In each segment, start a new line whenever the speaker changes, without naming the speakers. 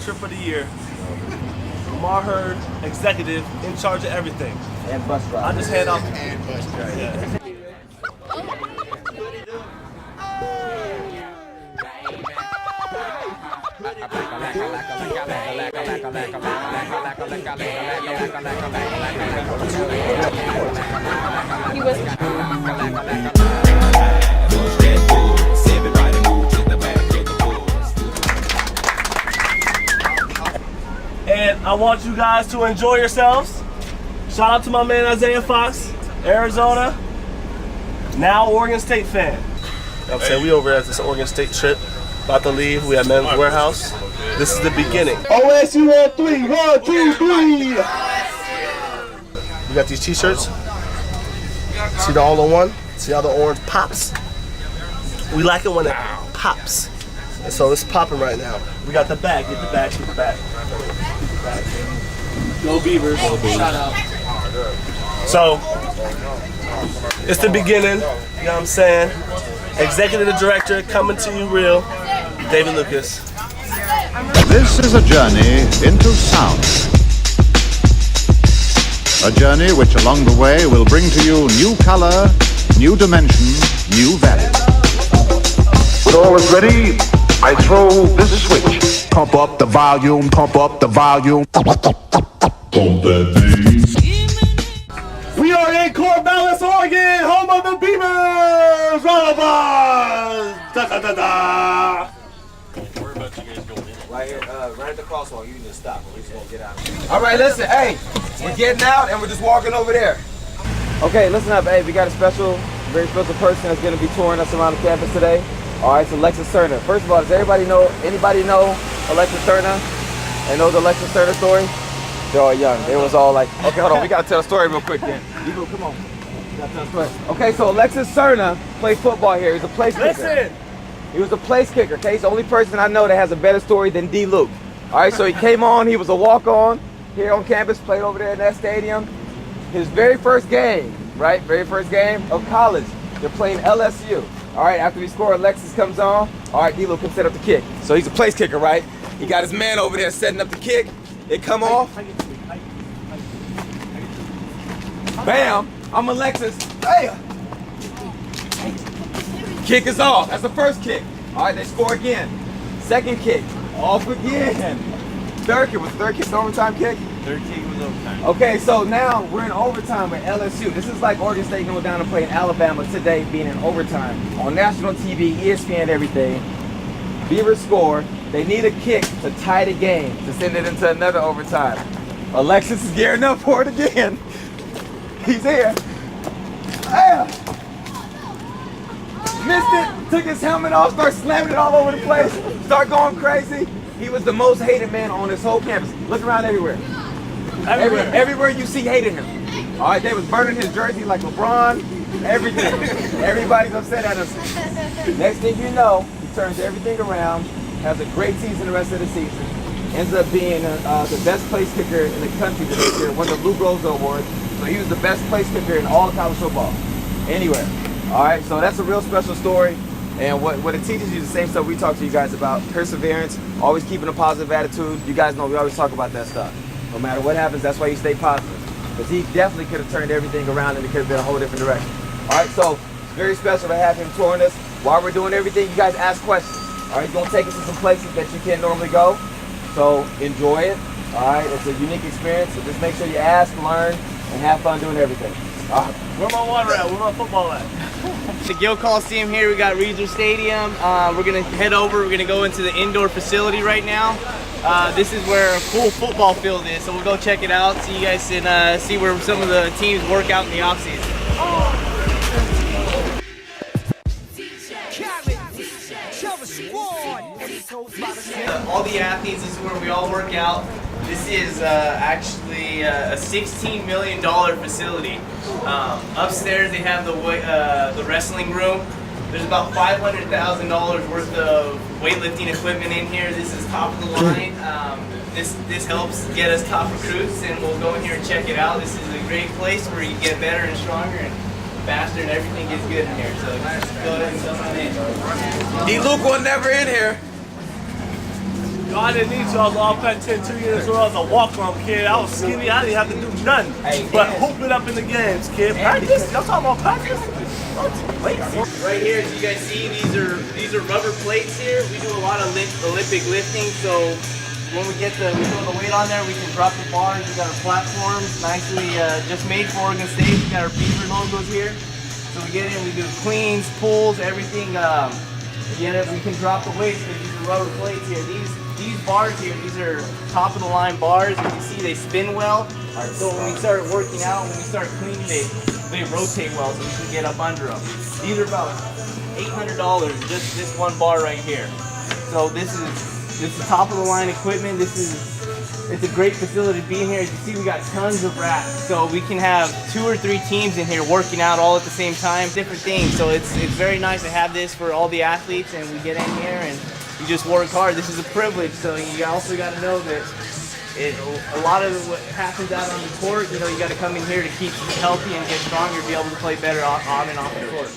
trip of the year. Lamar Hurd, executive, in charge of everything.
And bus driver.
I just hand off.
And bus driver.
Yeah.
He was.
And I want you guys to enjoy yourselves. Shout out to my man Isaiah Fox, Arizona, now Oregon State fan. You know what I'm saying? We over at this Oregon State trip. About to leave. We at Men's Warehouse. This is the beginning. OSU on 3. 1, 2, 3. We got these t-shirts. See the all-in-one? See how the orange pops? We like it when it pops. And so it's popping right now. We got the bag. Get the bag. Get the bag. Go Beavers. Shout out. So, it's the beginning. You know what I'm saying? Executive Director coming to you real. David Lucas.
This is a journey into sound. A journey which along the way will bring to you new color, new dimension, new value.
When all is ready, I throw this switch. Pump up the volume, pump up the volume. Pump that bass.
We are in Corvallis, Oregon, home of the Beavers! Round of applause! Da, da, da, da.
Right here, right at the crosswalk. You can just stop. We just won't get out. All right, listen. Hey, we're getting out and we're just walking over there. Okay, listen up. Hey, we got a very special person that's going to be touring us around the campus today. All right, it's Alexis Turner. Anybody know Alexis Turner? And know the Alexis Turner story? They're all young. They was all like, okay, hold on. We got to tell a story real quick then. Come on. We got to tell a story. Okay, so Alexis Turner played football here. He's a place kicker.
Listen!
He was a place kicker, okay? He's the only person I know that has a better story than D. Luke. All right, so he came on. He was a walk-on here on campus, played over there in that stadium. His very first game, right? Very first game of college. They're playing LSU. All right, after we score, Alexis comes on. All right, D. Luke can set up the kick. So he's a place kicker, right? He got his man over there setting up the kick. It come off. Bam! I'm Alexis. Bam! Kick is off. That's the first kick. All right, they score again. Second kick, off again. Third kick, was the third kick the overtime kick?
Third kick was overtime.
Okay, so now we're in overtime with LSU. This is like Oregon State going down and playing Alabama today, being in overtime. On national TV, ESPN, everything. Beavers score. They need a kick to tie the game, to send it into another overtime. Alexis is gearing up for it again. He's here. Ah! Missed it, took his helmet off, started slamming it all over the place, start going crazy. He was the most hated man on this whole campus. Look around everywhere. Everywhere you see hated him. All right, they was burning his jersey like LeBron, everything. Everybody's upset at us. Next thing you know, he turns everything around, has a great season the rest of the season, ends up being the best place kicker in the country this year, won the Lou Groza Award. So he was the best place kicker in all of college football, anywhere. All right, so that's a real special story, and what it teaches you is the same stuff we talk to you guys about: perseverance, always keeping a positive attitude. You guys know we always talk about that stuff. No matter what happens, that's why you stay positive, because he definitely could have turned everything around and it could have been a whole different direction. All right, so it's very special to have him touring us. While we're doing everything, you guys ask questions. All right, he's gonna take us to some places that you can't normally go, so enjoy it. All right, it's a unique experience, so just make sure you ask, learn, and have fun doing everything.
Where my water at? Where my football at?
The Gill Coliseum here, we got Reser Stadium. We're gonna head over, we're gonna go into the indoor facility right now. This is where a full football field is, so we'll go check it out so you guys can see where some of the teams work out in the offseason. All the athletes, this is where we all work out. This is actually a $16 million facility. Upstairs they have the wrestling room. There's about $500,000 worth of weightlifting equipment in here. This is top of the line. This helps get us top recruits, and we'll go in here and check it out. This is a great place where you get better and stronger and faster, and everything gets good in here. So just go ahead and jump on in.
D. Luke was never in here.
Go No, I didn't need to. I was all Pac-10 2 years old. I was a walk-on kid. I was skinny. I didn't have to do nothing but hoop it up in the games, kid. Practice? Y'all talking about practice?
Right here, as you guys see, these are rubber plates here. We do a lot of Olympic lifting, so when we throw the weight on there, we can drop the bars. We got our platforms, nicely just made for Oregon State. We got our Beaver logos here. So we get in, we do cleans, pulls, everything. Again, we can drop the weights. These are rubber plates here. These bars here, these are top of the line bars. As you see, they spin well. So when we start working out, when we start cleaning, they rotate well, so we can get up under them. These are about $800, just this one bar right here. So this is top of the line equipment. It's a great facility to be in here. As you see, we got tons of racks, so we can have 2 or 3 teams in here working out all at the same time, different things. So it's very nice to have this for all the athletes, and we get in here and you just work hard. This is a privilege, so you also got to know that a lot of what happens out on the court, you know, you got to come in here to keep healthy and get stronger, be able to play better on and off the court.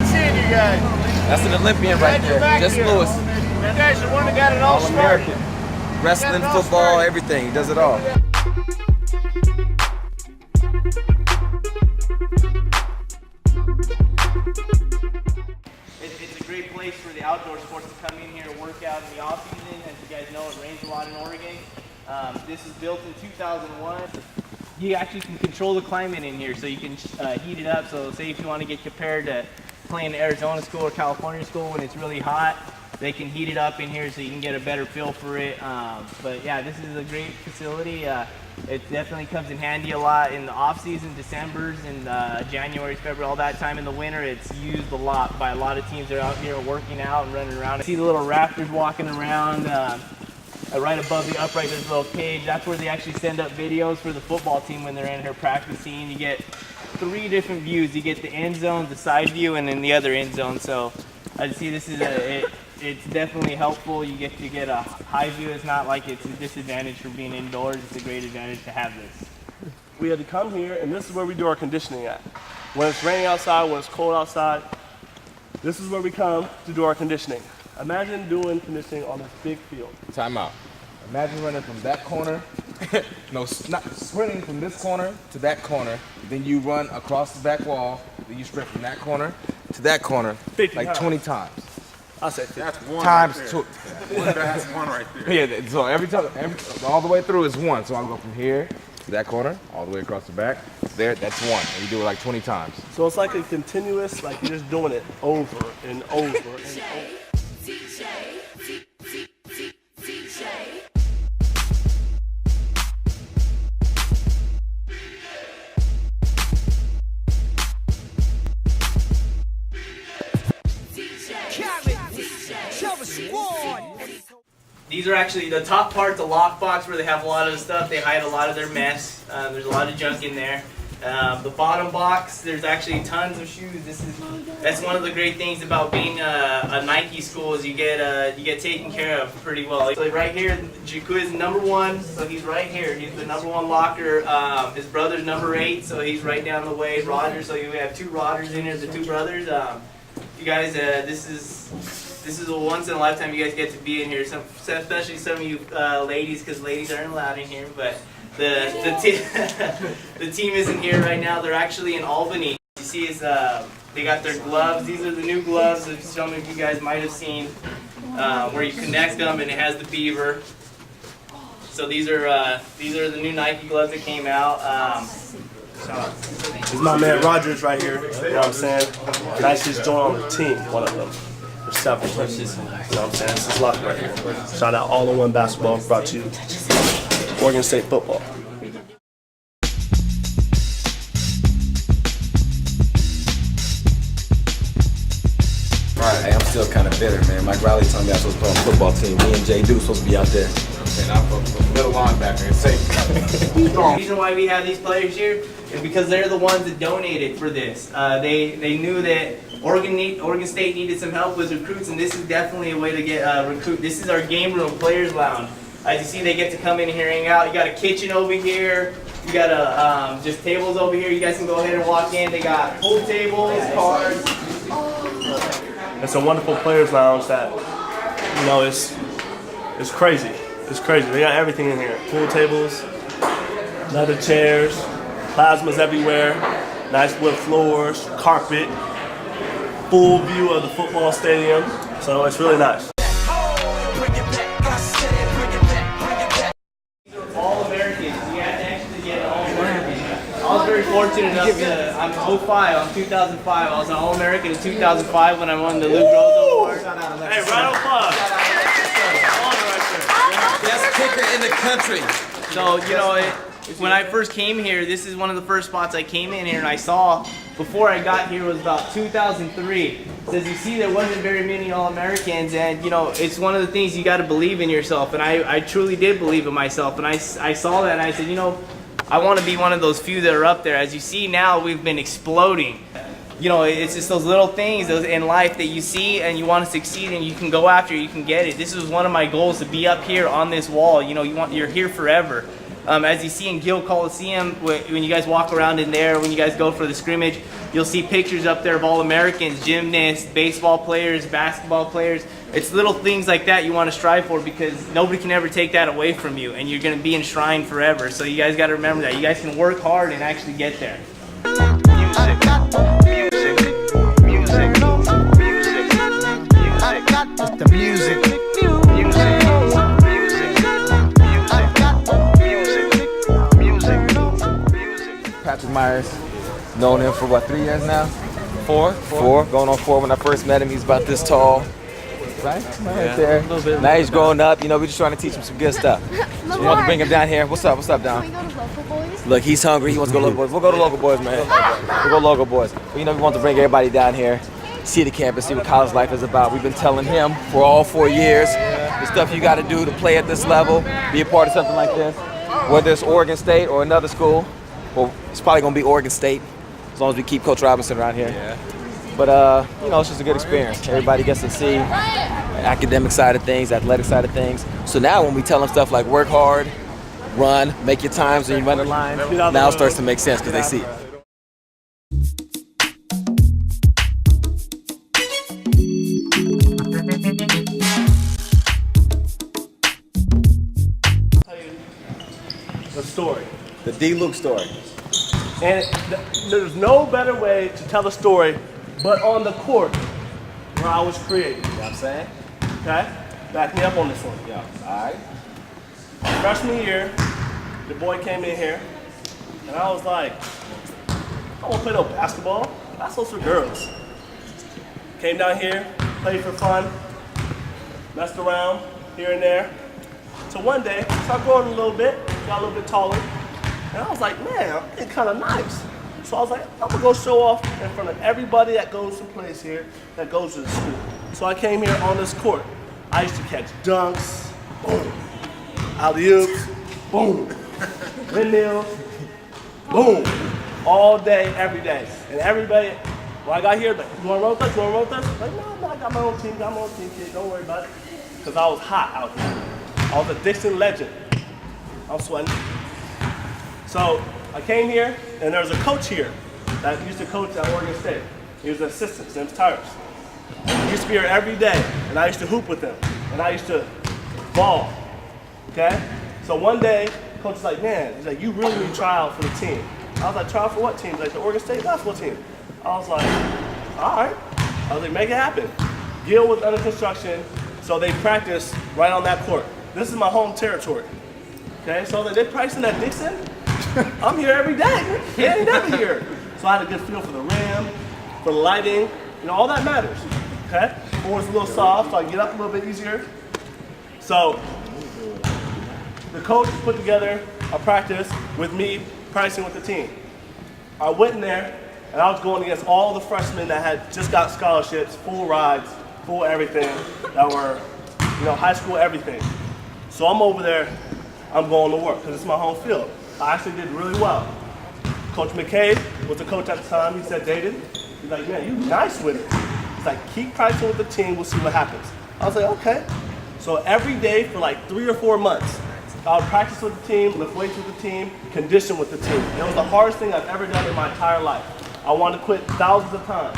Seeing you guys.
That's an Olympian right there. Just Lewis.
You guys are one that got it all started.
All-American. Wrestling, football, everything. He does it all.
It's a great place for the outdoor sports to come in here and work out in the off season. As you guys know, it rains a lot in Oregon. This is built in 2001. You actually can control the climate in here, so you can heat it up. So say if you want to get compared to playing Arizona school or California school when it's really hot, they can heat it up in here so you can get a better feel for it. But yeah, this is a great facility. It definitely comes in handy a lot in the off season, December's and January, February, all that time in the winter. It's used a lot by a lot of teams that are out here working out and running around. I see the little raptors walking around. Right above the upright, there's a little cage. That's where they actually send up videos for the football team when they're in here practicing. You get 3 different views. You get the end zone, the side view, and then the other end zone. So I see this is it's definitely helpful. You get to get a high view. It's not like it's a disadvantage for being indoors. It's a great advantage to have this.
We had to come here, and this is where we do our conditioning at. When it's raining outside, when it's cold outside, this is where we come to do our conditioning. Imagine doing conditioning on this big field.
Time out. Imagine running from that corner, no, not sprinting from this corner to that corner, then you run across the back wall, then you sprint from that corner to that corner,
50
like
times.
20 times.
I'll say 50.
That's one
Times
right
2.
That's one right there.
Yeah, so every time, all the way through is 1. So I'll go from here to that corner, all the way across the back. There, that's 1. And you do it like 20 times.
So it's like a continuous, like you're just doing it over and over and over.
These are actually the top part, the lockbox, where they have a lot of the stuff. They hide a lot of their mess. There's a lot of junk in there. The bottom box, there's actually tons of shoes. That's one of the great things about being a Nike school is you get taken care of pretty well. So right here, Jakku is #1, so he's right here. He's the #1 locker. His brother's #8, so he's right down the way. Roger, so you have 2 Rogers in here, the 2 brothers. You guys, this is a once in a lifetime you guys get to be in here. Especially some of you ladies, because ladies aren't allowed in here. But the team isn't here right now. They're actually in Albany. You see, they got their gloves. These are the new gloves that some of you guys might have seen, where you connect them and it has the beaver. So these are the new Nike gloves that came out.
This is my man Rogers right here. You know what I'm saying? And I just joined on the team, one of them. There's 7. You know what I'm saying? This is luck right here. Shout out All-in-One Basketball brought to you Oregon State football.
Hey, I'm still kind of bitter, man. Mike Riley told me I was supposed to play on the football team. Me and Jay Deuce supposed to be out there.
And I'm a middle linebacker. It's safe.
The reason why we have these players here is because they're the ones that donated for this. They knew that Oregon State needed some help with recruits, and this is definitely a way to get recruit. This is our game room, players lounge. As you see, they get to come in here and hang out. You got a kitchen over here. You got just tables over here. You guys can go ahead and walk in. They got pool tables, cards.
It's a wonderful players lounge that, you know, it's crazy. It's crazy. They got everything in here. Pool tables, leather chairs, plasmas everywhere, nice wood floors, carpet, full view of the football stadium. So it's really nice.
All-Americans. You have to actually get an All-American. I was very fortunate enough to, I'm 05, I'm 2005. I was an All-American in 2005 when I won the Luke Rose Award.
Hey, round of applause.
Best kicker in the country.
So, you know, when I first came here, this is one of the first spots I came in here and I saw, before I got here was about 2003. So as you see, there wasn't very many All-Americans, and you know, it's one of the things you got to believe in yourself, and I truly did believe in myself, and I saw that and I said, you know, I want to be one of those few that are up there. As you see now, we've been exploding. You know, it's just those little things in life that you see and you want to succeed and you can go after, you can get it. This was one of my goals, to be up here on this wall. You know, you're here forever. As you see in Gill Coliseum, when you guys walk around in there, when you guys go for the scrimmage, you'll see pictures up there of All-Americans, gymnasts, baseball players, basketball players. It's little things like that you want to strive for, because nobody can ever take that away from you, and you're going to be enshrined forever. So you guys got to remember that. You guys can work hard and actually get there.
Patrick Myers, known him for what, 3 years now? Four, going on 4. When I first met him, he's about this tall. Right there. Now he's growing up. You know, we're just trying to teach him some good stuff. So we want to bring him down here. What's up, Don?
Can we go to Local Boys?
Look, he's hungry. He wants to go to Local Boys. We'll go to Local Boys, man. We'll go to Local Boys. But you know, we want to bring everybody down here, see the campus, see what college life is about. We've been telling him for all 4 years the stuff you got to do to play at this level, be a part of something like this. Whether it's Oregon State or another school, well, it's probably going to be Oregon State, as long as we keep Coach Robinson around here. Yeah. But, you know, it's just a good experience. Everybody gets to see the academic side of things, athletic side of things. So now when we tell them stuff like work hard, run, make your times when you run the line, now it starts to make sense because they see it.
The story.
The D. Luke story.
And there's no better way to tell a story but on the court where I was created.
You know what I'm saying?
Okay? Back me up on this one.
Yeah. All right.
Freshman year, the boy came in here, and I was like, I won't play no basketball. Basketball's for girls. Came down here, played for fun, messed around here and there. So one day, started growing a little bit, got a little bit taller, and I was like, man, I'm getting kind of nice. So I was like, I'm gonna go show off in front of everybody that goes to plays here, that goes to the school. So I came here on this court. I used to catch dunks, boom, alley-oops, boom, windmills, boom, all day, every day. And everybody, when I got here, like, you wanna roll with us, you wanna roll with us? Like, no, I got my own team, kid, don't worry about it. Because I was hot out here. I was a Dixon legend. I was sweating. So I came here, and there was a coach here that used to coach at Oregon State. He was an assistant, his name's Tyrus. He used to be here every day, and I used to hoop with him, and I used to ball, okay? So one day, coach was like, man, he's like, you really need to try out for the team. I was like, try out for what team? He's like, the Oregon State basketball team. I was like, all right. I was like, make it happen. Gill was under construction, so they practiced right on that court. This is my home territory, okay? So they practicing at Dixon. I'm here every day. He ain't never here. So I had a good feel for the rim, for the lighting, you know, all that matters, okay? Floor's a little soft, so I get up a little bit easier. So the coach put together a practice with me practicing with the team. I went in there, and I was going against all the freshmen that had just got scholarships, full rides, full everything, that were, you know, high school everything. So I'm over there, I'm going to work, because it's my home field. I actually did really well. Coach McKay was the coach at the time. He said, David, he's like, man, you nice with it. He's like, keep practicing with the team, we'll see what happens. I was like, okay. So every day for like 3 or 4 months, I would practice with the team, lift weights with the team, condition with the team. It was the hardest thing I've ever done in my entire life. I wanted to quit thousands of times.